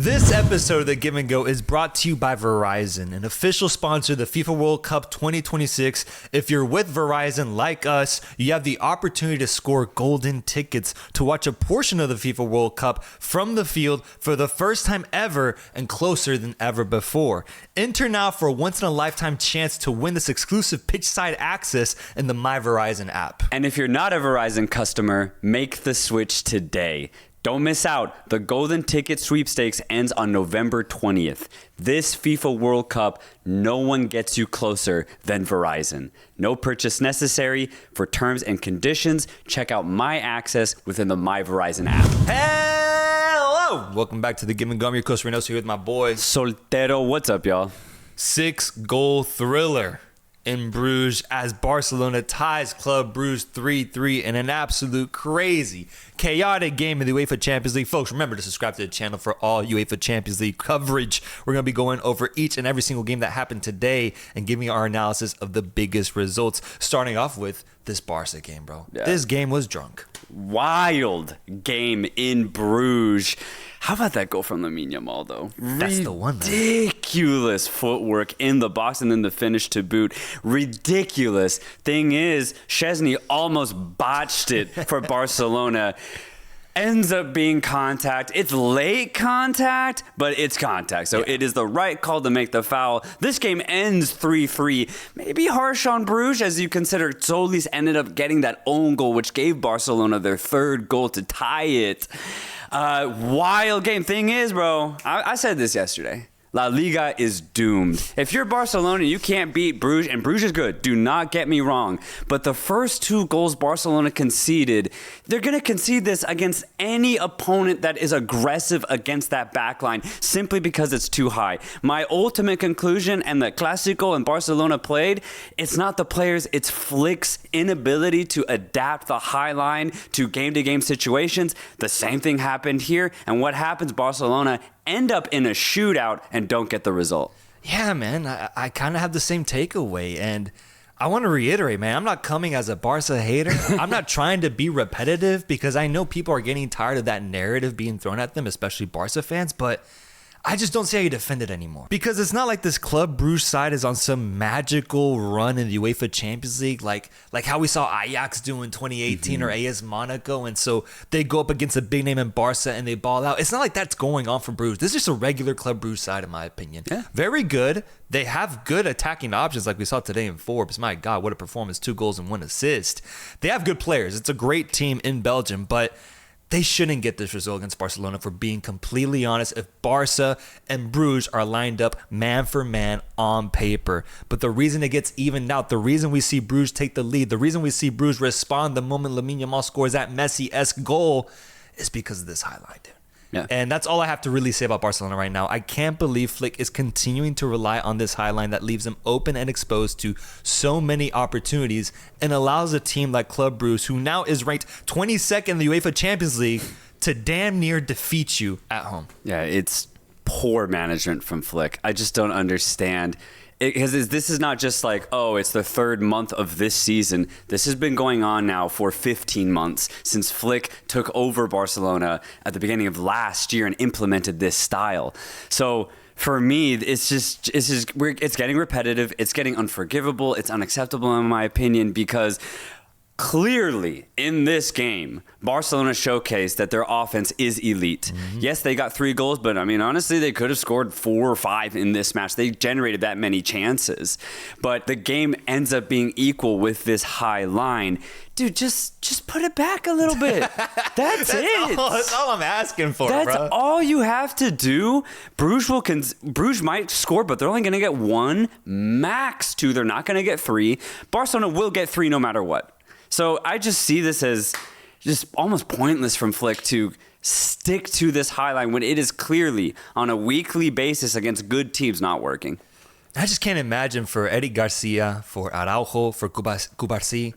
This episode of The Give and Go is brought to you by Verizon, an official sponsor of the FIFA World Cup 2026. If you're with Verizon like us, you have the opportunity to score golden tickets to watch a portion of the FIFA World Cup from the field for the first time ever and closer than ever before. Enter now for a once-in-a-lifetime chance to win this exclusive pitch-side access in the My Verizon app. And if you're not a Verizon customer, make the switch today. Don't miss out. The Golden Ticket Sweepstakes ends on November 20th. This FIFA World Cup, no one gets you closer than Verizon. No purchase necessary. For terms and conditions, check out My Access within the My Verizon app. Hello! Welcome back to The Give and Go. I'm your coach, Reynoso, here with my boy. Soltero, what's up, y'all? 6-goal thriller in Bruges as Barcelona ties Club Brugge 3-3 in an absolute crazy, chaotic game in the UEFA Champions League. Folks, remember to subscribe to the channel for all UEFA Champions League coverage. We're going to be going over each and every single game that happened today and giving our analysis of the biggest results, starting off with this Barca game, bro. Yeah. This game was drunk. Wild game in Bruges. How about that goal from Lamine Yamal, though? That's the one, man. Ridiculous footwork in the box and then the finish to boot. Ridiculous. Thing is, Szczesny almost botched it for Barcelona. Ends up being contact. It's late contact, but it's contact. So It is the right call to make the foul. This game ends 3-3. Maybe harsh on Bruges as you consider Solis ended up getting that own goal, which gave Barcelona their third goal to tie it. Wild game. Thing is, bro, I said this yesterday. La Liga is doomed. If you're Barcelona, you can't beat Bruges, and Bruges is good. Do not get me wrong. But the first two goals Barcelona conceded, they're going to concede this against any opponent that is aggressive against that back line simply because it's too high. My ultimate conclusion, and the Clásico and Barcelona played, it's not the players, it's Flick's inability to adapt the high line to game-to-game situations. The same thing happened here, and what happens, Barcelona end up in a shootout and don't get the result. Yeah, man, I kind of have the same takeaway, and I want to reiterate, man, I'm not coming as a Barca hater. I'm not trying to be repetitive because I know people are getting tired of that narrative being thrown at them, especially Barca fans, but I just don't see how you defend it anymore. Because it's not like this Club Brugge side is on some magical run in the UEFA Champions League, like how we saw Ajax do in 2018 or AS Monaco, and so they go up against a big name in Barca and they ball out. It's not like that's going on for Brugge. This is just a regular Club Brugge side, in my opinion. Yeah. Very good. They have good attacking options like we saw today in Forbes. My God, what a performance. 2 goals and 1 assist. They have good players. It's a great team in Belgium, but they shouldn't get this result against Barcelona, for being completely honest, if Barca and Bruges are lined up man for man on paper. But the reason it gets evened out, the reason we see Bruges take the lead, the reason we see Bruges respond the moment Lamine Yamal scores that Messi-esque goal is because of this highlight, dude. Yeah. And that's all I have to really say about Barcelona right now. I can't believe Flick is continuing to rely on this high line that leaves him open and exposed to so many opportunities and allows a team like Club Brugge, who now is ranked 22nd in the UEFA Champions League, to damn near defeat you at home. Yeah, it's poor management from Flick. I just don't understand. Because this is not just like, oh, it's the third month of this season. This has been going on now for 15 months since Flick took over Barcelona at the beginning of last year and implemented this style. So for me, it's getting repetitive. It's getting unforgivable. It's unacceptable in my opinion, because clearly, in this game, Barcelona showcased that their offense is elite. Mm-hmm. Yes, they got 3 goals, but I mean, honestly, they could have scored 4 or 5 in this match. They generated that many chances. But the game ends up being equal with this high line. Dude, just put it back a little bit. That's it. That's all I'm asking for, That's bro. all you have to do. Bruges might score, but they're only going to get 1, max 2. They're not going to get 3. Barcelona will get 3 no matter what. So I just see this as just almost pointless from Flick to stick to this high line when it is clearly on a weekly basis against good teams not working. I just can't imagine for Eddie Garcia, for Araujo, for Cubarsí.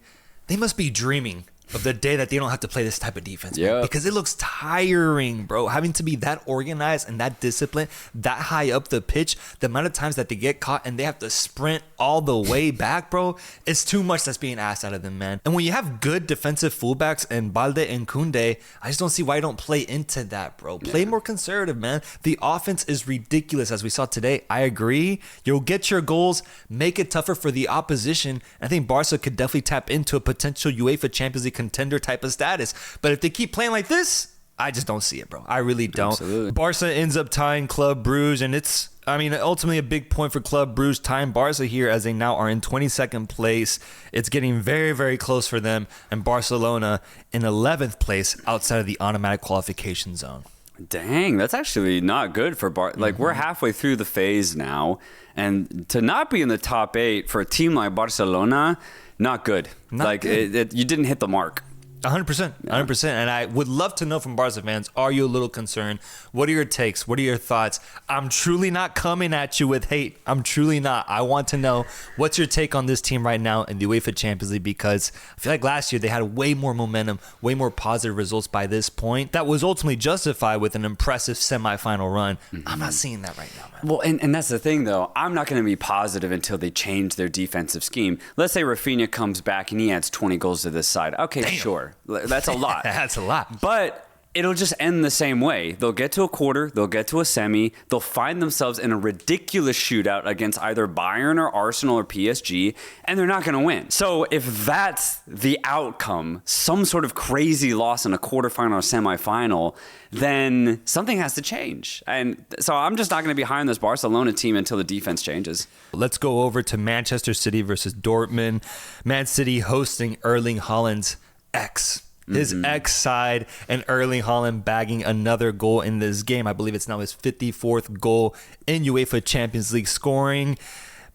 They must be dreaming of the day that they don't have to play this type of defense. Yeah. Because it looks tiring, bro. Having to be that organized and that disciplined, that high up the pitch, the amount of times that they get caught and they have to sprint all the way back, bro, it's too much that's being asked out of them, man. And when you have good defensive fullbacks and Balde and Koundé, I just don't see why you don't play into that, bro. Play more conservative, man. The offense is ridiculous, as we saw today. I agree. You'll get your goals, make it tougher for the opposition. I think Barca could definitely tap into a potential UEFA Champions League contender type of status. But if they keep playing like this, I just don't see it, bro. I really don't. Absolutely. Barca ends up tying Club Brugge, and it's, I mean, ultimately a big point for Club Brugge tying Barca here, as they now are in 22nd place. It's getting very, very close for them, and Barcelona in 11th place outside of the automatic qualification zone. Dang, that's actually not good for Like, we're halfway through the phase now, and to not be in the top 8 for a team like Barcelona, not good. Not good. You didn't hit the mark. 100%, 100%. And I would love to know from Barca fans, are you a little concerned? What are your takes? What are your thoughts? I'm truly not coming at you with hate. I'm truly not. I want to know, what's your take on this team right now in the UEFA Champions League? Because I feel like last year they had way more momentum, way more positive results by this point. That was ultimately justified with an impressive semifinal run. I'm not seeing that right now, man. Well, and that's the thing, though. I'm not going to be positive until they change their defensive scheme. Let's say Rafinha comes back and he adds 20 goals to this side. Okay, Damn. sure. That's a lot. That's a lot. But it'll just end the same way. They'll get to a quarter, they'll get to a semi, they'll find themselves in a ridiculous shootout against either Bayern or Arsenal or PSG, and they're not going to win. So if that's the outcome, some sort of crazy loss in a quarterfinal or semifinal, then something has to change. And so I'm just not going to be high on this Barcelona team until the defense changes. Let's go over to Manchester City versus Dortmund. Man City hosting Erling Haaland's ex. His ex side, and Erling Haaland bagging another goal in this game. I believe it's now his 54th goal in UEFA Champions League scoring.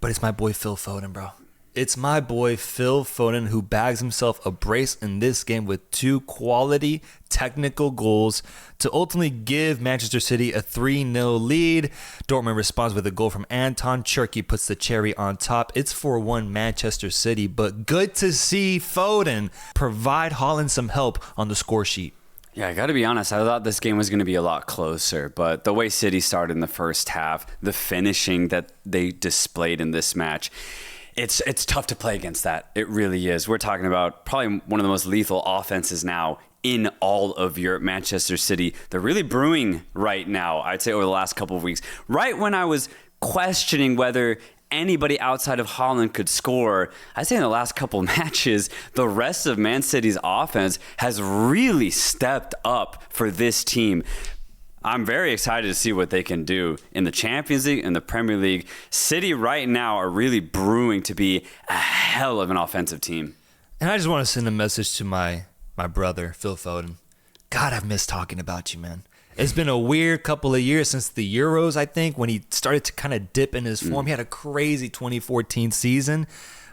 But it's my boy Phil Foden, bro. It's my boy Phil Foden who bags himself a brace in this game with 2 quality technical goals to ultimately give Manchester City a 3-0 lead. Dortmund responds with a goal from Anton. Cherki puts the cherry on top. It's 4-1 Manchester City, but good to see Foden provide Haaland some help on the score sheet. Yeah, I got to be honest. I thought this game was going to be a lot closer, but the way City started in the first half, the finishing that they displayed in this match, it's tough to play against that. It really is. We're talking about probably one of the most lethal offenses now in all of Europe. Manchester City, they're really brewing right now, I'd say, over the last couple of weeks. Right when I was questioning whether anybody outside of Haaland could score, I'd say in the last couple of matches, the rest of Man City's offense has really stepped up for this team. I'm very excited to see what they can do in the Champions League and the Premier League. City right now are really brewing to be a hell of an offensive team. And I just want to send a message to my brother, Phil Foden. God, I've missed talking about you, man. It's been a weird couple of years since the Euros, I think, when he started to kind of dip in his form. He had a crazy 2014 season,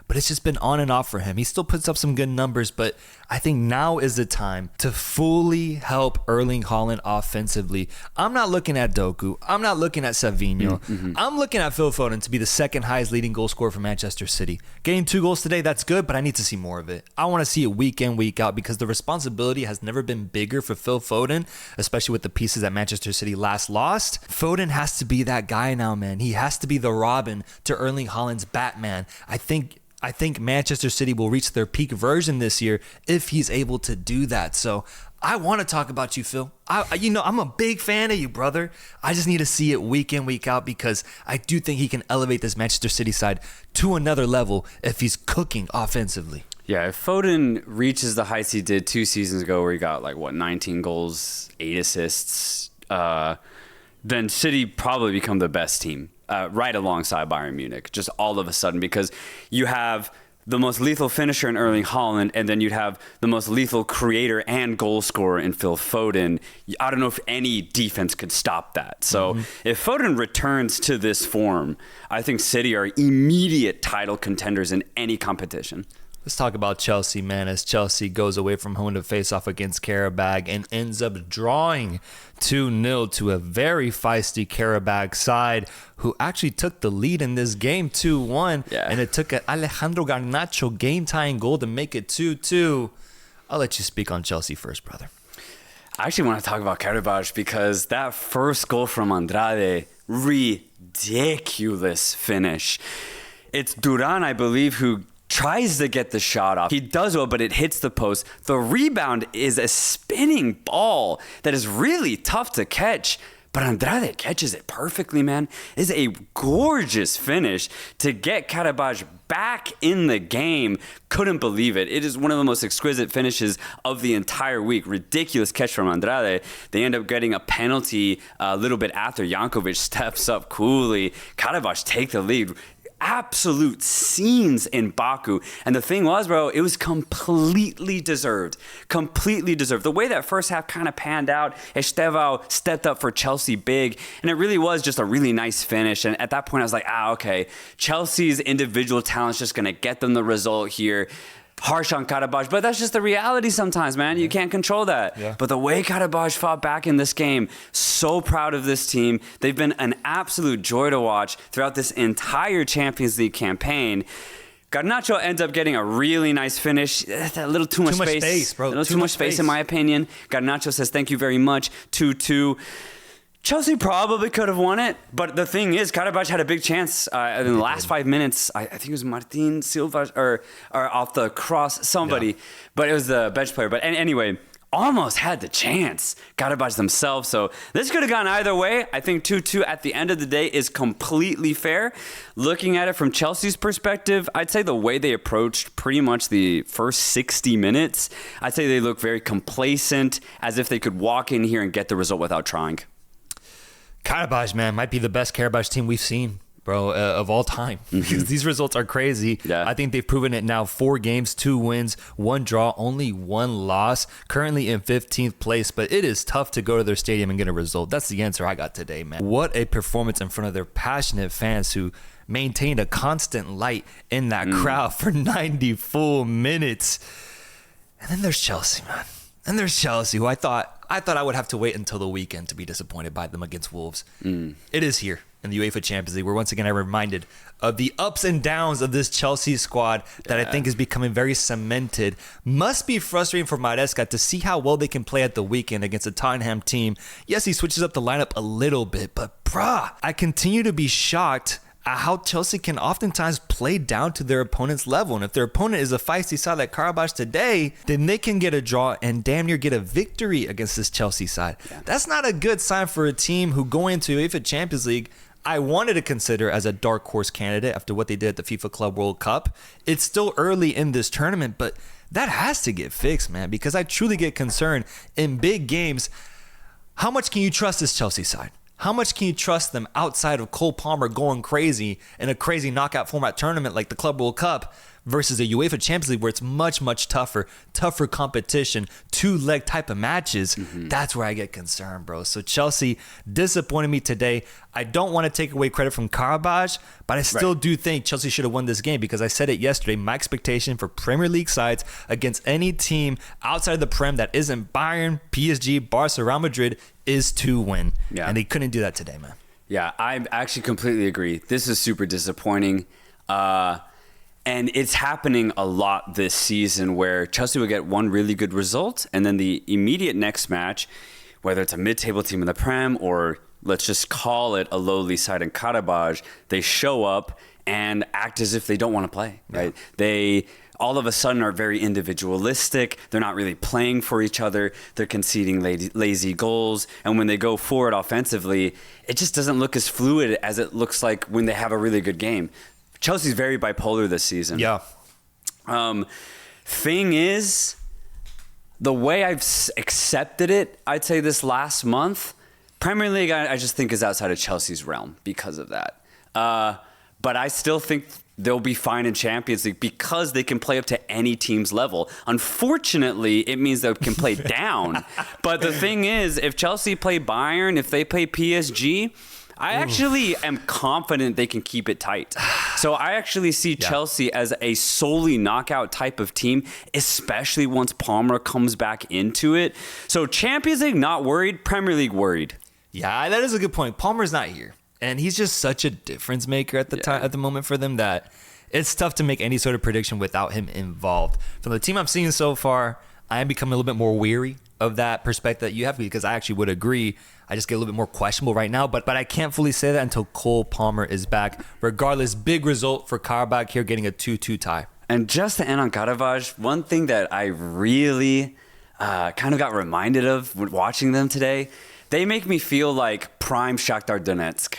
but it's just been on and off for him. He still puts up some good numbers, but I think now is the time to fully help Erling Haaland offensively. I'm not looking at Doku. I'm not looking at Savinho. I'm looking at Phil Foden to be the second highest leading goal scorer for Manchester City. Getting 2 goals today, that's good, but I need to see more of it. I want to see it week in, week out, because the responsibility has never been bigger for Phil Foden, especially with the pieces that Manchester City last lost. Foden has to be that guy now, man. He has to be the Robin to Erling Haaland's Batman. I think Manchester City will reach their peak version this year if he's able to do that. So I want to talk about you, Phil. I'm a big fan of you, brother. I just need to see it week in, week out, because I do think he can elevate this Manchester City side to another level if he's cooking offensively. Yeah, if Foden reaches the heights he did 2 seasons ago, where he got 19 goals, 8 assists, then City probably become the best team. Right alongside Bayern Munich, just all of a sudden, because you have the most lethal finisher in Erling Haaland, and then you'd have the most lethal creator and goal scorer in Phil Foden. I don't know if any defense could stop that. So if Foden returns to this form, I think City are immediate title contenders in any competition. Let's talk about Chelsea, man, as Chelsea goes away from home to face off against Qarabag and ends up drawing 2-0 to a very feisty Qarabag side who actually took the lead in this game 2-1. Yeah. And it took an Alejandro Garnacho game-tying goal to make it 2-2. I'll let you speak on Chelsea first, brother. I actually want to talk about Qarabag because that first goal from Andrade, ridiculous finish. It's Duran, I believe, who tries to get the shot off. He does well, but it hits the post. The rebound is a spinning ball that is really tough to catch. But Andrade catches it perfectly, man. It's a gorgeous finish to get Qarabag back in the game. Couldn't believe it. It is one of the most exquisite finishes of the entire week. Ridiculous catch from Andrade. They end up getting a penalty a little bit after. Jankovic steps up coolly. Qarabag take the lead. Absolute scenes in Baku. And the thing was, bro, it was completely deserved. Completely deserved. The way that first half kind of panned out, Estevao stepped up for Chelsea big, and it really was just a really nice finish. And at that point, I was like, okay, Chelsea's individual talent's just going to get them the result here. Harsh on Qarabag, but that's just the reality sometimes, man. You can't control that. Yeah. But the way Qarabag fought back in this game, so proud of this team. They've been an absolute joy to watch throughout this entire Champions League campaign. Garnacho ends up getting a really nice finish. A little too much space, bro. A little too much space, in my opinion. Garnacho says, thank you very much. 2-2. Chelsea probably could have won it, but the thing is, Qarabag had a big chance in the last 5 minutes. I think it was Martin Silva or off the cross, somebody, but it was the bench player. But anyway, almost had the chance, Qarabag themselves. So this could have gone either way. I think 2-2 at the end of the day is completely fair. Looking at it from Chelsea's perspective, I'd say the way they approached pretty much the first 60 minutes, I'd say they look very complacent, as if they could walk in here and get the result without trying. Qarabag, man, might be the best Qarabag team we've seen, bro, of all time. Because these results are crazy. Yeah. I think they've proven it now. 4 games, 2 wins, 1 draw, only 1 loss. Currently in 15th place, but it is tough to go to their stadium and get a result. That's the answer I got today, man. What a performance in front of their passionate fans who maintained a constant light in that crowd for 90 full minutes. And then there's Chelsea, man. And there's Chelsea, who I thought I would have to wait until the weekend to be disappointed by them against Wolves. It is here in the UEFA Champions League, where once again I'm reminded of the ups and downs of this Chelsea squad that I think is becoming very cemented. Must be frustrating for Maresca to see how well they can play at the weekend against a Tottenham team. Yes, he switches up the lineup a little bit, but I continue to be shocked at how Chelsea can oftentimes play down to their opponent's level. And if their opponent is a feisty side like Qarabag today, then they can get a draw and damn near get a victory against this Chelsea side. That's not a good sign for a team who going into UEFA Champions League I wanted to consider as a dark horse candidate after what they did at the FIFA Club World Cup. It's still early in this tournament, but that has to get fixed, man, because I truly get concerned in big games. How much can you trust this Chelsea side? How much can you trust them outside of Cole Palmer going crazy in a crazy knockout format tournament like the Club World Cup versus a UEFA Champions League where it's much tougher competition, 2-leg type of matches? That's where I get concerned, bro. So Chelsea disappointed me today. I don't want to take away credit from Qarabag, but I still do think Chelsea should have won this game because I said it yesterday. My expectation for Premier League sides against any team outside of the Prem that isn't Bayern, PSG, Barca, Real Madrid is to win. And they couldn't do that today, man. Yeah, I actually completely agree. This is super disappointing. And it's happening a lot this season where Chelsea will get one really good result, and then the immediate next match, whether it's a mid-table team in the Prem or let's just call it a lowly side in Qarabag, they show up and act as if they don't want to play, right? They all of a sudden are very individualistic. They're not really playing for each other. They're conceding lazy goals. And when they go forward offensively, it just doesn't look as fluid as it looks like when they have a really good game. Chelsea's very bipolar this season. Thing is, the way I've accepted it, I'd say this last month, Premier League, I just think is outside of Chelsea's realm because of that. But I still think they'll be fine in Champions League because they can play up to any team's level. Unfortunately, it means they can play down. But the thing is, if Chelsea play Bayern, if they play PSG, I actually am confident they can keep it tight. So I actually see Chelsea as a solely knockout type of team, especially once Palmer comes back into it. So Champions League, not worried. Premier League, worried. Yeah, that is a good point. Palmer's not here. And he's just such a difference maker at the time, at the moment for them, that it's tough to make any sort of prediction without him involved. From the team I'm seeing so far, I am becoming a little bit more weary of that perspective that you have, because I actually would agree. I just get a little bit more questionable right now, but I can't fully say that until Cole Palmer is back. Regardless, big result for Qarabag here, getting a 2-2 tie. And just to end on Qarabag, one thing that I really kind of got reminded of when watching them today, they make me feel like prime Shakhtar Donetsk.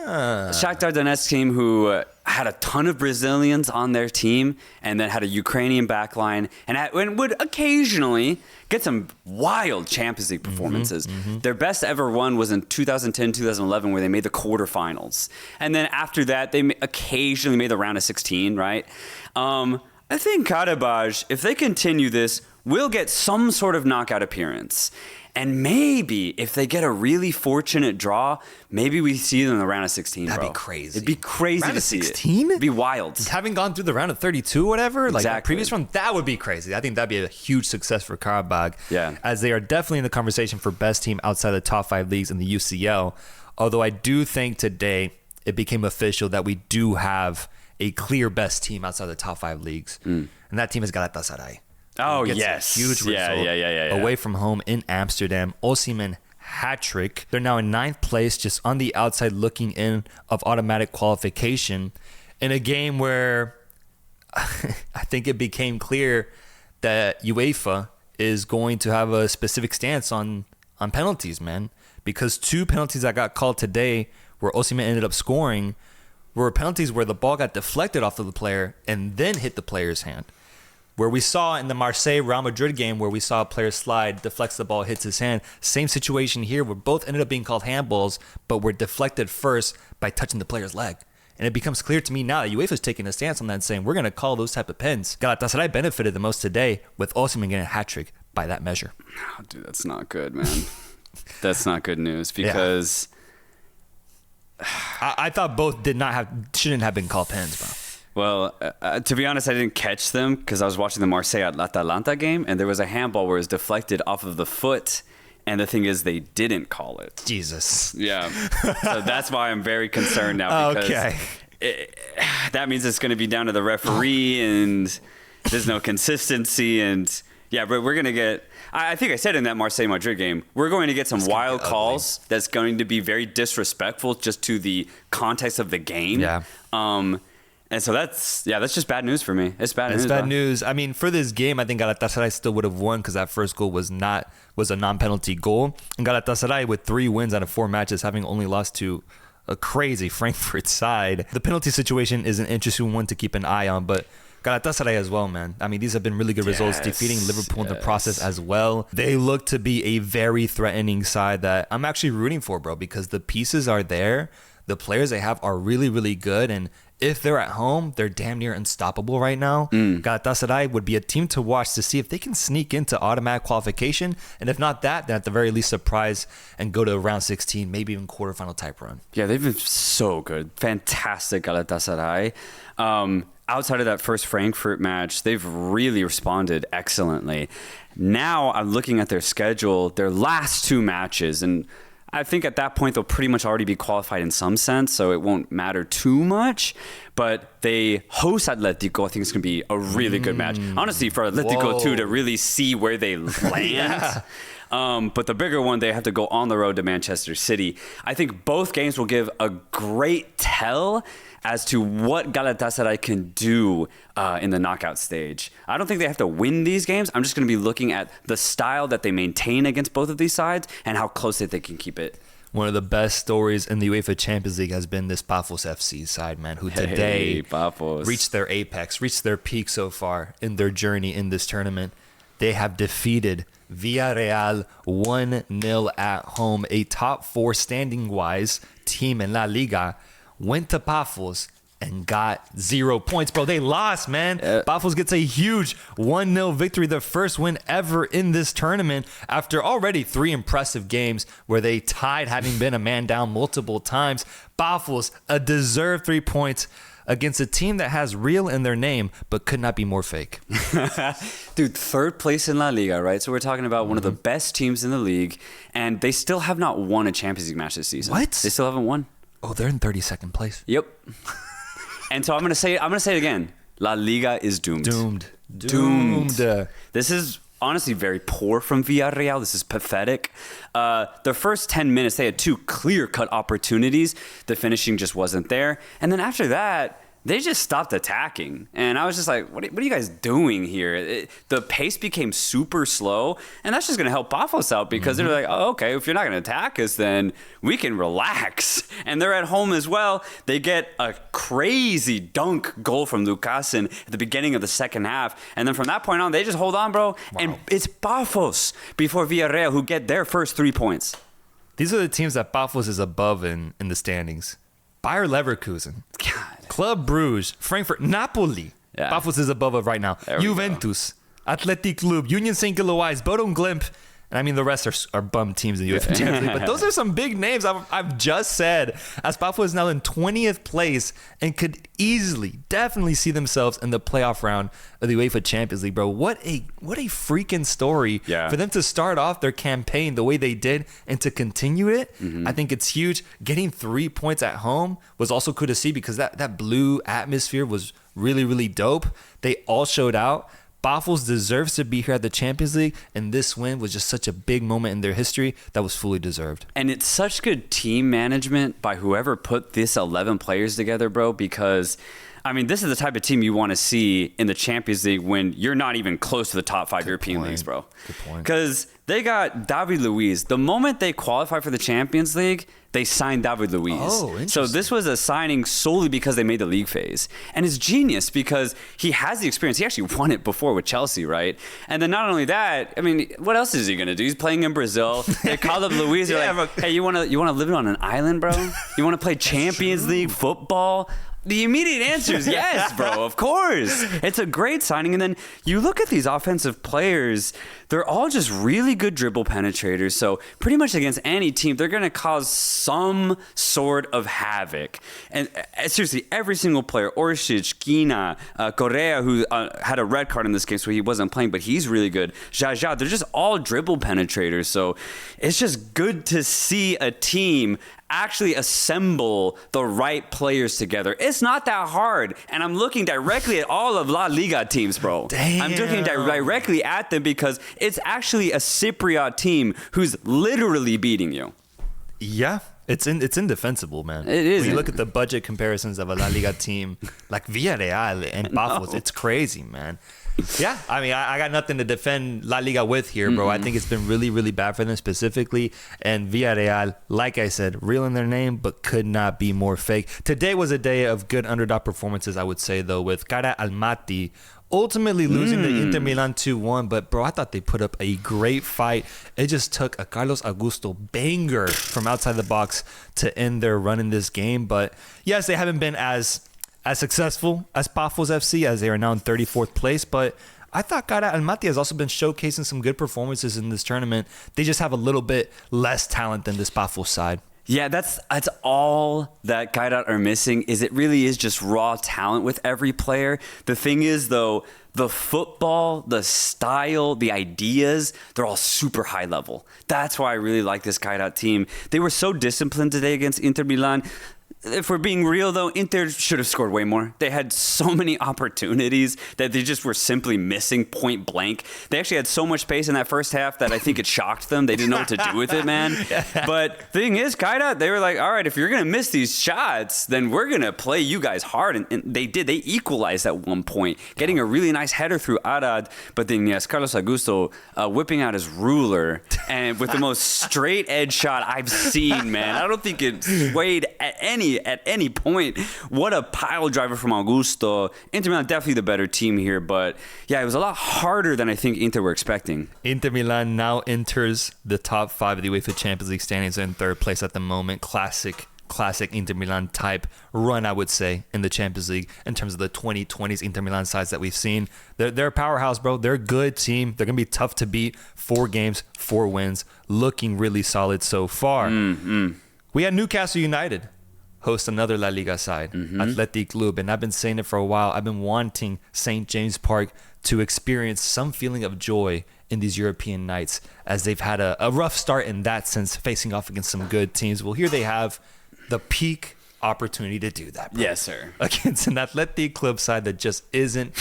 Shakhtar Donetsk team who had a ton of Brazilians on their team and then had a Ukrainian backline and would occasionally get some wild Champions League performances. Their best ever one was in 2010, 2011, where they made the quarterfinals. And then after that, they occasionally made the round of 16, right? I think Qarabag, if they continue this, will get some sort of knockout appearance. And maybe if they get a really fortunate draw, maybe we see them in the round of 16. That'd bro. be crazy. It'd be crazy round to of see 16? It'd be wild. Having gone through the round of 32 or whatever, like the Exactly. previous one, that would be crazy. I think that'd be a huge success for Qarabag. Yeah. As they are definitely in the conversation for best team outside the top 5 leagues in the UCL. Although I do think today it became official that we do have a clear best team outside the top 5 leagues. And that team is Galatasaray. Oh, Gets yes. a huge result Yeah. away from home in Amsterdam. Osimhen hat-trick. They're now in 9th place, just on the outside looking in of automatic qualification in a game where I think it became clear that UEFA is going to have a specific stance on penalties, man. Because 2 penalties that got called today where Osimhen ended up scoring were penalties where the ball got deflected off of the player and then hit the player's hand. Where we saw in the Marseille Real Madrid game where we saw a player slide, deflects the ball, hits his hand. Same situation here where both ended up being called handballs, but were deflected first by touching the player's leg. And it becomes clear to me now that UEFA is taking a stance on that and saying, we're going to call those type of pens. Galatasaray benefited the most today with Osimhen getting a hat-trick by that measure. Oh, dude, that's not good, man. That's not good news because... I thought both shouldn't have been called pens, bro. Well, to be honest, I didn't catch them because I was watching the Marseille Atalanta game, and there was a handball where it was deflected off of the foot, and the thing is, they didn't call it. Jesus. Yeah. So that's why I'm very concerned now because that means it's going to be down to the referee, and there's no consistency, and yeah, but we're going to get... I think I said in that Marseille-Madrid game, we're going to get some wild calls that's going to be very disrespectful just to the context of the game. Yeah. And so that's just bad news for me. It's bad news. It's bad news. I mean, for this game, I think Galatasaray still would have won because that first goal was a non-penalty goal. And Galatasaray with 3 wins out of 4 matches, having only lost to a crazy Frankfurt side. The penalty situation is an interesting one to keep an eye on, but Galatasaray as well, man. I mean, these have been really good results, defeating Liverpool in the process as well. They look to be a very threatening side that I'm actually rooting for, bro, because the pieces are there. The players they have are really, really good. And if they're at home, they're damn near unstoppable right now. Galatasaray would be a team to watch to see if they can sneak into automatic qualification. And if not that, then at the very least surprise and go to round 16, maybe even quarterfinal type run. Yeah, they've been so good. Fantastic Galatasaray. Outside of that first Frankfurt match, they've really responded excellently. Now I'm looking at their schedule, their last 2 matches, and I think at that point they'll pretty much already be qualified in some sense, so it won't matter too much. But they host Atletico. I think it's going to be a really good match. Honestly, for Atletico too, to really see where they land. But the bigger one, they have to go on the road to Manchester City. I think both games will give a great tell as to what Galatasaray can do in the knockout stage. I don't think they have to win these games. I'm just going to be looking at the style that they maintain against both of these sides and how close they can keep it. One of the best stories in the UEFA Champions League has been this Pafos FC side, man, who today reached their apex, reached their peak so far in their journey in this tournament. They have defeated Villareal 1-0 at home, a top 4 standing-wise team in La Liga. Went to Pafos and got 0 points. Bro, they lost, man. Pafos gets a huge 1-0 victory, the first win ever in this tournament after already 3 impressive games where they tied, having been a man down multiple times. Pafos, a deserved 3 points against a team that has real in their name, but could not be more fake. Dude, 3rd place in La Liga, right? So we're talking about one of the best teams in the league, and they still have not won a Champions League match this season. What? They still haven't won. Oh, they're in 32nd place. Yep. And so I'm gonna say it again. La Liga is doomed. Doomed. This is honestly very poor from Villareal. This is pathetic. The first 10 minutes, they had 2 clear-cut opportunities. The finishing just wasn't there. And then after that, they just stopped attacking. And I was just like, what are you guys doing here? The pace became super slow. And that's just going to help Pafos out because they're like, oh, okay, if you're not going to attack us, then we can relax. And they're at home as well. They get a crazy dunk goal from Newcastle at the beginning of the second half. And then from that point on, they just hold on, bro. Wow. And it's Pafos before Villareal who get their first 3 points. These are the teams that Pafos is above in the standings. Bayer Leverkusen. God. Club Brugge, Frankfurt, Napoli. Yeah. Pafos is above it right now. Juventus, Athletic Club, Union St. Gilloise, Bodø Glimt. And I mean, the rest are bum teams in the UEFA Champions League. But those are some big names I've just said. As Pafos is now in 20th place and could easily, definitely see themselves in the playoff round of the UEFA Champions League, bro. What a freaking story for them to start off their campaign the way they did and to continue it. I think it's huge. Getting 3 points at home was also cool to see because that blue atmosphere was really, really dope. They all showed out. Pafos deserves to be here at the Champions League, and this win was just such a big moment in their history that was fully deserved. And it's such good team management by whoever put this 11 players together, bro, because, I mean, this is the type of team you want to see in the Champions League when you're not even close to the top 5 European leagues, bro. Good point. Because they got David Luiz. The moment they qualified for the Champions League, they signed David Luiz. Oh, interesting. So this was a signing solely because they made the league phase. And it's genius because he has the experience. He actually won it before with Chelsea, right? And then not only that, I mean, what else is he going to do? He's playing in Brazil. They called up Luiz. They're like, hey, you want to live on an island, bro? You want to play Champions League football? The immediate answer is yes, bro. Of course. It's a great signing. And then you look at these offensive players, they're all just really good dribble penetrators. So pretty much against any team, they're going to cause some sort of havoc. And seriously, every single player, Orsic, Gina, Correa, who had a red card in this game, so he wasn't playing, but he's really good. Jaja, they're just all dribble penetrators. So it's just good to see a team actually assemble the right players together. It's not that hard. And I'm looking directly at all of La Liga teams, bro. Damn. I'm looking directly at them because it's actually a Cypriot team who's literally beating you. Yeah. It's indefensible, man. It is. When you look at the budget comparisons of a La Liga team like Villareal and Pafos, it's crazy, man. Yeah, I mean, I got nothing to defend La Liga with here, bro. I think it's been really, really bad for them specifically. And Villareal, like I said, real in their name, but could not be more fake. Today was a day of good underdog performances, I would say, though, with Kairat Almaty ultimately losing to Inter Milan 2-1. But, bro, I thought they put up a great fight. It just took a Carlos Augusto banger from outside the box to end their run in this game. But, yes, they haven't been as successful as Pafos FC, as they are now in 34th place. But I thought Kairat Almaty has also been showcasing some good performances in this tournament. They just have a little bit less talent than this Pafos side. Yeah, that's all that Kairat are missing. Is it really is just raw talent with every player. The thing is, though, the football, the style, the ideas, they're all super high level. That's why I really like this Kairat team. They were so disciplined today against Inter Milan. If we're being real, though, Inter should have scored way more. They had so many opportunities that they just were simply missing point blank. They actually had so much space in that first half that I think it shocked them. They didn't know what to do with it, man. But the thing is, Kairat, they were like, all right, if you're going to miss these shots, then we're going to play you guys hard. And they did. They equalized at one point, getting a really nice header through Arad. But then, yes, Carlos Augusto whipping out his ruler and with the most straight edge shot I've seen, man. I don't think it swayed at any point. What a pile driver from Augusto. Inter Milan definitely the better team here, but yeah, it was a lot harder than I think Inter were expecting. Inter Milan now enters the top 5 of the UEFA Champions League standings in 3rd place at the moment. Classic Inter Milan type run, I would say, in the Champions League in terms of the 2020s Inter Milan sides that we've seen. They're a powerhouse, bro. They're a good team. They're going to be tough to beat. 4 games, 4 wins. Looking really solid so far. We had Newcastle United host another La Liga side, Athletic Club. And I've been saying it for a while. I've been wanting St. James Park to experience some feeling of joy in these European nights, as they've had a rough start in that sense, facing off against some good teams. Well, here they have the peak opportunity to do that, bro. Yes, sir. Against an Athletic Club side that just isn't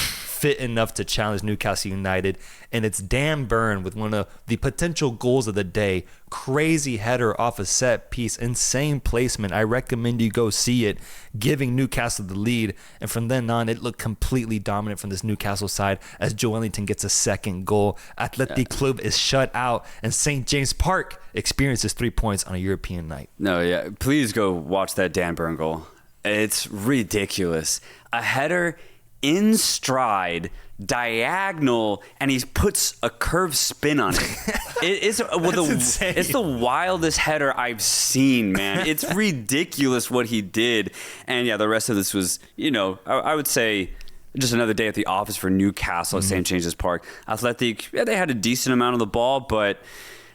fit enough to challenge Newcastle United. And it's Dan Burn with one of the potential goals of the day. Crazy header off a set piece, insane placement. I recommend you go see it, giving Newcastle the lead. And from then on, it looked completely dominant from this Newcastle side as Joe Ellington gets a second goal. Athletic Club is shut out, and St. James Park experiences 3 points on a European night. No, yeah. Please go watch that Dan Burn goal. It's ridiculous. A header in stride, diagonal, and he puts a curved spin on it. It's the wildest header I've seen, man. It's ridiculous what he did. And yeah, the rest of this was, I would say just another day at the office for Newcastle at St. James's Park. Athletic, they had a decent amount of the ball, but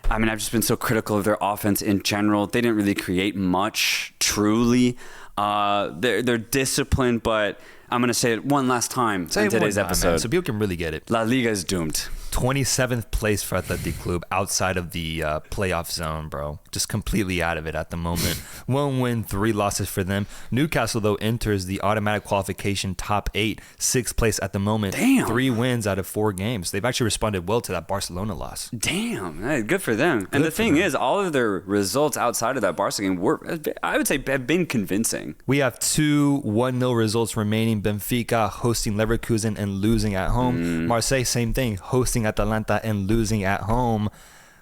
I mean, I've just been so critical of their offense in general. They didn't really create much, truly. They're disciplined, but I'm going to say it one last time in today's episode. Man, so people can really get it. La Liga is doomed. 27th place for Athletic Club, outside of the playoff zone, bro. Just completely out of it at the moment. 1 win, 3 losses for them. Newcastle, though, enters the automatic qualification top 8, 6th place at the moment. Damn. 3 wins out of 4 games. They've actually responded well to that Barcelona loss. Damn. Hey, good for them. And the thing is, all of their results outside of that Barca game were, I would say, have been convincing. We have 2 1-0 results remaining. Benfica hosting Leverkusen and losing at home. Marseille, same thing, hosting Atalanta and losing at home.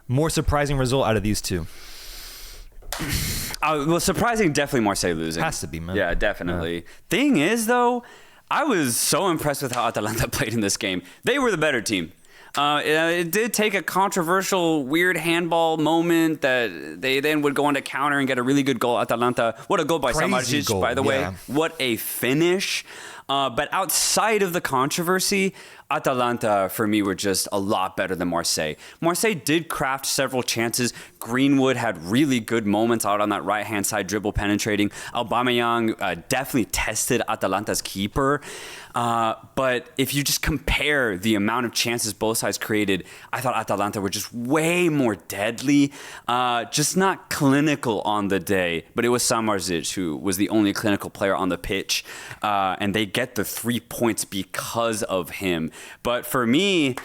More surprising result out of these two? Well, surprising, definitely Marseille losing. Has to be, man. Yeah, definitely. Yeah. Thing is, though, I was so impressed with how Atalanta played in this game. They were the better team. It did take a controversial, weird handball moment that they then would go on to counter and get a really good goal. Atalanta, what a goal by Samardžić, by the way. What a finish. But outside of the controversy, Atalanta, for me, were just a lot better than Marseille. Marseille did craft several chances. Greenwood had really good moments out on that right-hand side, dribble penetrating. Aubameyang definitely tested Atalanta's keeper. But if you just compare the amount of chances both sides created, I thought Atalanta were just way more deadly. Just not clinical on the day. But it was Samardžić who was the only clinical player on the pitch. And they get the 3 points because of him. But for me,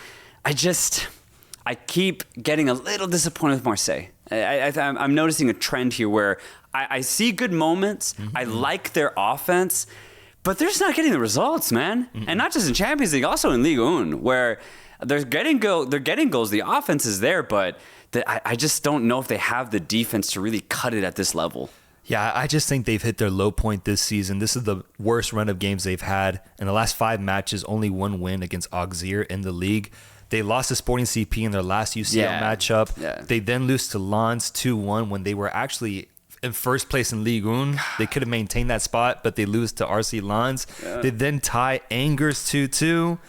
I keep getting a little disappointed with Marseille. I'm noticing a trend here where I see good moments. I like their offense, but they're just not getting the results, man. And not just in Champions League, also in Ligue 1, where they're getting goals. The offense is there, but I just don't know if they have the defense to really cut it at this level. Yeah, I just think they've hit their low point this season. This is the worst run of games they've had. In the last 5 matches, only 1 win against Auxerre in the league. They lost to Sporting CP in their last UCL matchup. Yeah. They then lose to Lens 2-1 when they were actually in first place in Ligue 1. They could have maintained that spot, but they lose to RC Lens. Yeah. They then tie Angers 2-2.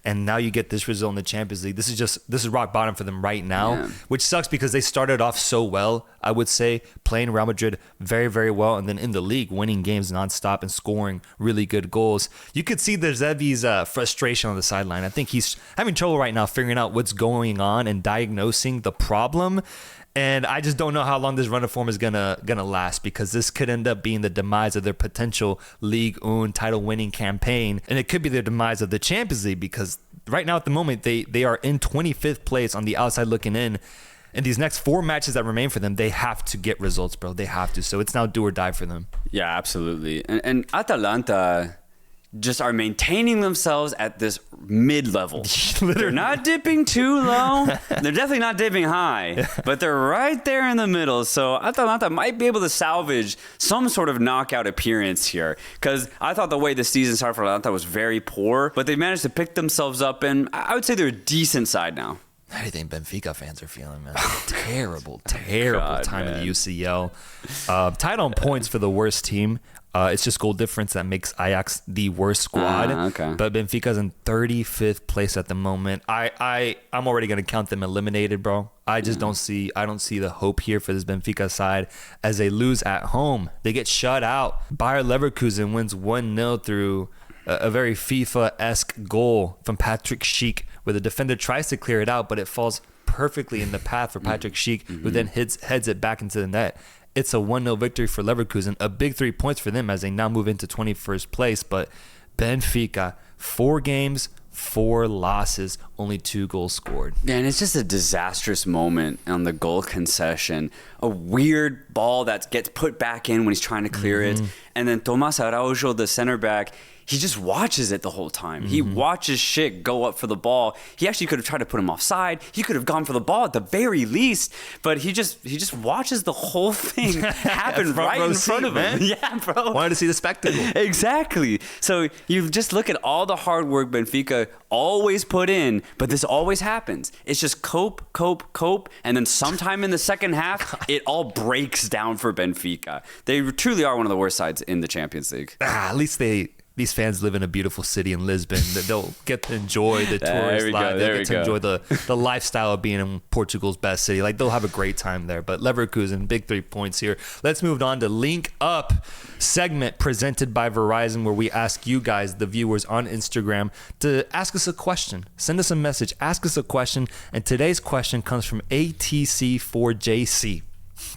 And now you get this result in the Champions League. This is rock bottom for them right now, which sucks because they started off so well, I would say, playing Real Madrid very, very well, and then in the league, winning games nonstop and scoring really good goals. You could see the Zevi's frustration on the sideline. I think he's having trouble right now figuring out what's going on and diagnosing the problem. And I just don't know how long this run of form is gonna last, because this could end up being the demise of their potential Ligue 1 title winning campaign, and it could be the demise of the Champions League, because right now at the moment they are in 25th place on the outside looking in. And these next 4 matches that remain for them, they have to get results, bro. They have to. So it's now do or die for them. Yeah, absolutely. And Atalanta just are maintaining themselves at this mid-level. They're not dipping too low. They're definitely not dipping high, but they're right there in the middle. So Atalanta might be able to salvage some sort of knockout appearance here, because I thought the way the season started for Atalanta was very poor, but they managed to pick themselves up, and I would say they're a decent side now. How do you think Benfica fans are feeling, man? terrible time in the UCL. Tied on points for the worst team. It's just goal difference that makes Ajax the worst squad. Okay. But Benfica's in 35th place at the moment. I'm already going to count them eliminated, bro. I just don't see the hope here for this Benfica side as they lose at home. They get shut out. Bayer Leverkusen wins 1-0 through a very FIFA-esque goal from Patrick Schick, where the defender tries to clear it out, but it falls perfectly in the path for Patrick Schick, who then heads it back into the net. It's a 1-0 victory for Leverkusen, a big 3 points for them as they now move into 21st place. But Benfica, 4 games, 4 losses, only 2 goals scored. Yeah, and it's just a disastrous moment on the goal concession. A weird ball that gets put back in when he's trying to clear it. And then Tomas Araujo, the center back, he just watches it the whole time. He watches shit go up for the ball. He actually could have tried to put him offside. He could have gone for the ball at the very least, but he just watches the whole thing happen right in front of him. Yeah, bro. Wanted to see the spectacle. Exactly. So you just look at all the hard work Benfica always put in, but this always happens. It's just cope, and then sometime in the second half, it all breaks down for Benfica. They truly are one of the worst sides in the Champions League. At least these fans live in a beautiful city in Lisbon. They'll get to enjoy the tourist life. They'll get to enjoy the lifestyle of being in Portugal's best city. Like, they'll have a great time there. But Leverkusen, big 3 points here. Let's move on to Link Up segment presented by Verizon, where we ask you guys, the viewers on Instagram, to ask us a question. Send us a message. Ask us a question. And today's question comes from ATC4JC.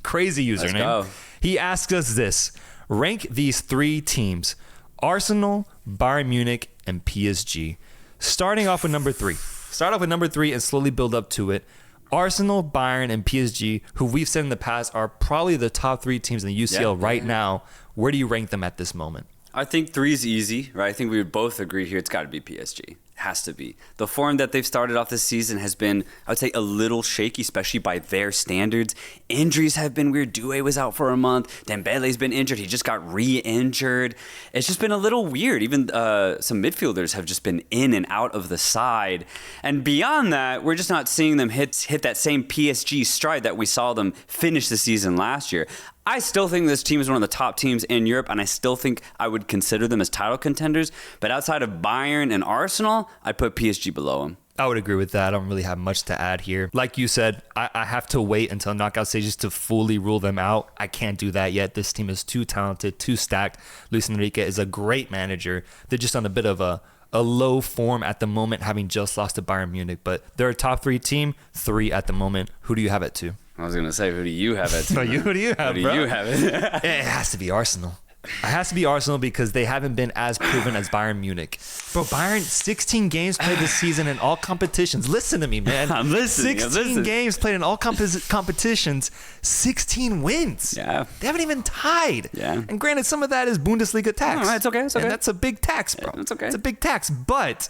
Crazy username. Let's go. He asks us this. Rank these 3 teams: Arsenal, Bayern Munich, and PSG. Starting off with number 3. Start off with number 3 and slowly build up to it. Arsenal, Bayern, and PSG, who we've said in the past are probably the top 3 teams in the UCL right now. Where do you rank them at this moment? I think 3 is easy, right? I think we would both agree here it's got to be PSG. Has to be. The form that they've started off this season has been, I would say, a little shaky, especially by their standards. Injuries have been weird. Doué was out for a month. Dembele's been injured. He just got re-injured. It's just been a little weird. Even some midfielders have just been in and out of the side. And beyond that, we're just not seeing them hit that same PSG stride that we saw them finish the season last year. I still think this team is one of the top teams in Europe, and I still think I would consider them as title contenders. But outside of Bayern and Arsenal, I'd put PSG below them. I would agree with that. I don't really have much to add here. Like you said, I have to wait until knockout stages to fully rule them out. I can't do that yet. This team is too talented, too stacked. Luis Enrique is a great manager. They're just on a bit of a low form at the moment, having just lost to Bayern Munich. But they're a top 3 team, 3 at the moment. Who do you have it to? I was going to say, who do you have it to? Who do you have, Who bro? do you have it? It has to be Arsenal. It has to be Arsenal because they haven't been as proven as Bayern Munich. Bro, Bayern, 16 games played this season in all competitions. Listen to me, man. I'm listening. 16 games played in all competitions, 16 wins. Yeah. They haven't even tied. Yeah. And granted, some of that is Bundesliga tax. No, it's okay. It's okay. And that's a big tax, bro. Yeah, it's okay. It's a big tax, but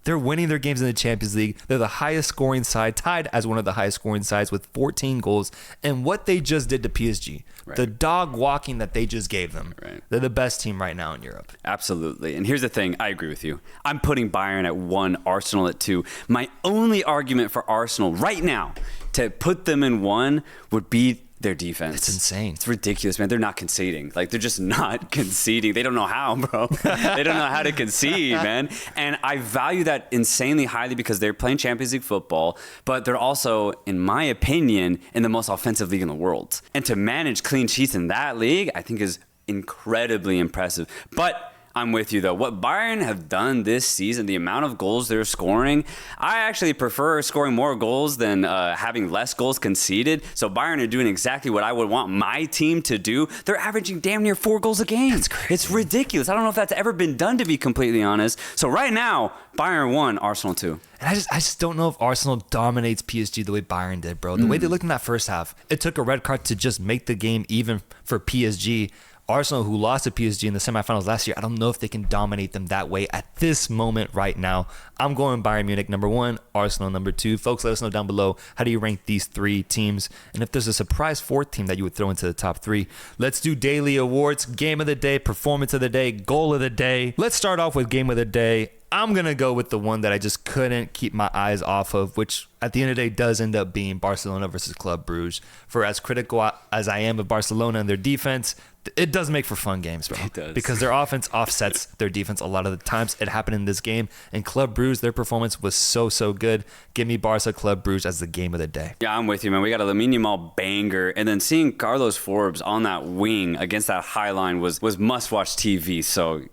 they're winning their games in the Champions League. They're the highest scoring side, tied as one of the highest scoring sides with 14 goals. And what they just did to PSG, the dog walking that they just gave them, they're the best team right now in Europe. Absolutely. And here's the thing. I agree with you. I'm putting Bayern at 1, Arsenal at 2. My only argument for Arsenal right now to put them in 1 would be their defense. It's insane. It's ridiculous, man. They're not conceding. Like, they're just not conceding. They don't know how, bro. They don't know how to concede, man. And I value that insanely highly because they're playing Champions League football, but they're also, in my opinion, in the most offensive league in the world. And to manage clean sheets in that league, I think is incredibly impressive. But I'm with you, though. What Bayern have done this season, the amount of goals they're scoring, I actually prefer scoring more goals than having less goals conceded. So Bayern are doing exactly what I would want my team to do. They're averaging damn near 4 goals a game. That's crazy. It's ridiculous. I don't know if that's ever been done, to be completely honest. So right now, Bayern 1, Arsenal 2. And I just don't know if Arsenal dominates PSG the way Bayern did, bro. The way they looked in that first half, it took a red card to just make the game even for PSG. Arsenal, who lost to PSG in the semifinals last year, I don't know if they can dominate them that way at this moment right now. I'm going Bayern Munich number 1, Arsenal number 2. Folks, let us know down below, how do you rank these 3 teams? And if there's a surprise 4th team that you would throw into the top 3. Let's do daily awards, game of the day, performance of the day, goal of the day. Let's start off with game of the day. I'm going to go with the one that I just couldn't keep my eyes off of, which at the end of the day does end up being Barcelona versus Club Brugge. For as critical as I am of Barcelona and their defense, it does make for fun games, bro. It does. Because their offense offsets their defense a lot of the times. It happened in this game. And Club Brugge, their performance was so good. Give me Barca Club Brugge as the game of the day. Yeah, I'm with you, man. We got a Lamine Yamal banger. And then seeing Carlos Forbes on that wing against that high line was must-watch TV. So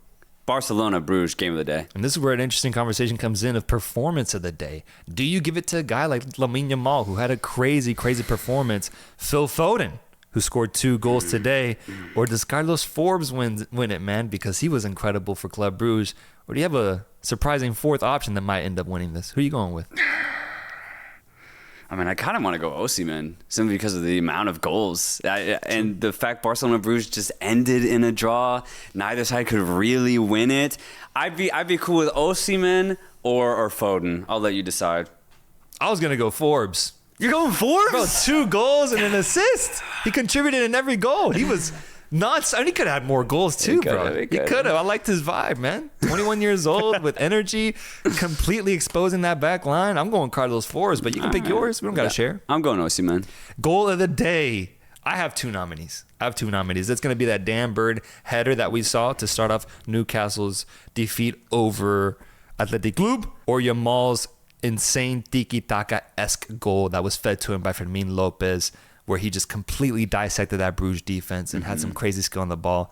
Barcelona, Brugge, game of the day. And this is where an interesting conversation comes in of performance of the day. Do you give it to a guy like Lamine Yamal, who had a crazy performance? Phil Foden, who scored 2 goals today? Or does Carlos Forbes win it, man, because he was incredible for Club Brugge? Or do you have a surprising fourth option that might end up winning this? Who are you going with? I mean, I kind of want to go Osimhen simply because of the amount of goals and the fact Barcelona Bruges just ended in a draw. Neither side could really win it. I'd be cool with Osimhen or Foden. I'll let you decide. I was gonna go Forbes. You're going Forbes? Bro, 2 goals and an assist. He contributed in every goal. He was nuts. And he could have had more goals too, bro. He could have. I liked his vibe, man. 21 years old with energy, completely exposing that back line. I'm going Carlos Forbes, but you can pick yours. We don't got to share. I'm going Osimhen. Goal of the day. I have 2 nominees. It's going to be that Dan Bird header that we saw to start off Newcastle's defeat over Athletic Club, or Yamal's insane tiki-taka-esque goal that was fed to him by Fermin Lopez, where he just completely dissected that Bruges defense and had some crazy skill on the ball.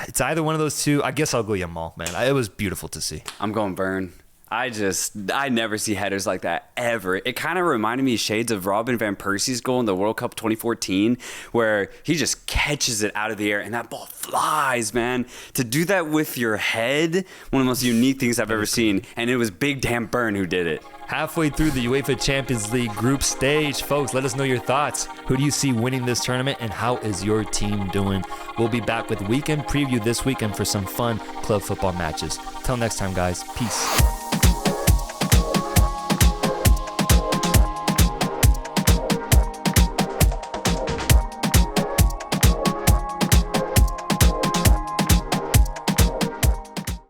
It's either one of those 2. I guess I'll go Yamal, man. It was beautiful to see. I'm going Burn. I never see headers like that ever. It kind of reminded me shades of Robin van Persie's goal in the World Cup 2014, where he just catches it out of the air and that ball flies, man. To do that with your head, one of the most unique things I've ever seen. And it was Big Dan Burn who did it. Halfway through the UEFA Champions League group stage, folks, let us know your thoughts. Who do you see winning this tournament, and how is your team doing? We'll be back with weekend preview this weekend for some fun club football matches. Till next time, guys. Peace.